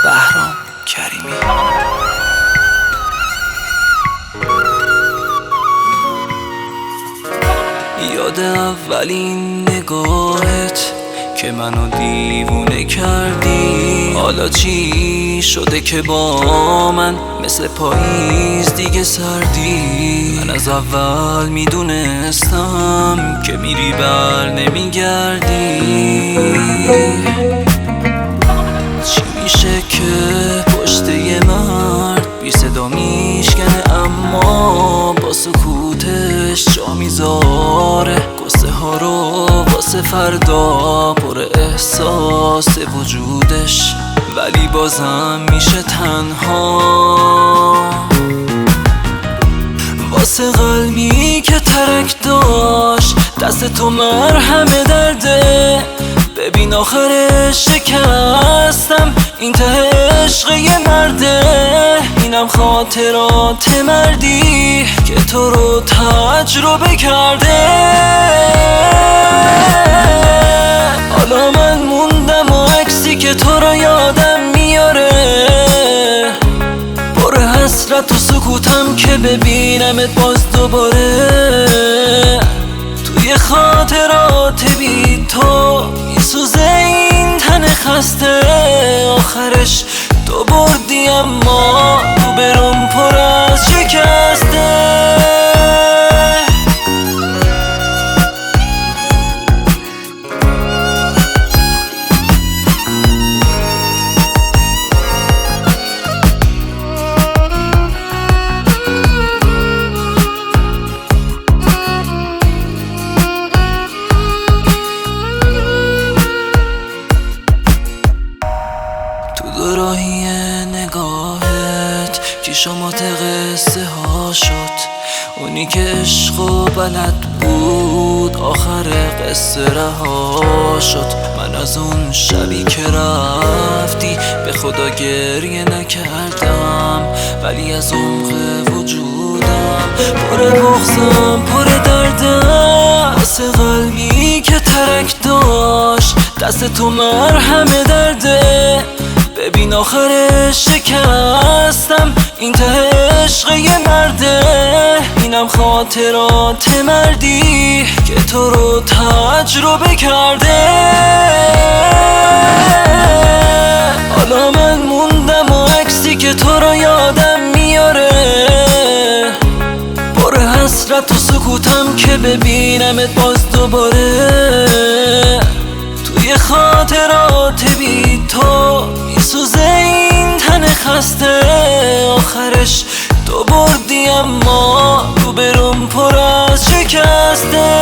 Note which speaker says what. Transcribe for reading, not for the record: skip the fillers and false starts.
Speaker 1: بهرام کریمی. یاد اولین نگاهت که منو دیوونه کردی، حالا چی شده که با من مثل پاییز دیگه سردی؟ من از اول میدونستم که میری بر نمیگردی. چی میشه که پشت یه مرد بی صدا میشکنه اما با سکوتش جا میذاره قصه ها رو واسه فردا، پر احساس وجودش ولی بازم میشه تنها. واسه قلبی که ترک داشت دست تو مرهم درده، ببین آخرش شکستم، این ته عشق یه مرده. اینم خاطرات مردی که تو رو تجربه کرده. حالا من موندم و عکسی که تو رو یادم میاره، پر حسرت و سکوتم که ببینمت باز دوباره. توی خاطرات بی تو میسوزه این تن خسته، آخرش تو بردی اما تو برم پر از شکسته. دوراهی نگاهت که شما قصه ها شد، اونی که عشقو بلد بود آخر قصه رها شد. من از اون شبی که رفتی به خدا گریه نکردم، ولی از عمق وجودم پر بغضم پر دردم. واسه قلبی که ترک داشت دست تو مرهم درده، ببین آخرش شکستم، این ته عشق یه مرده. اینم خاطرات مردی که تو رو تجربه کرده. حالا من موندم و عکسی که تو رو یادم میاره، پر حسرت و سکوتم که ببینمت باز دوباره. توی خاطرات بی تو میسوزه این تن خسته، آخرش تو بردی اما تو برم پر از شکسته.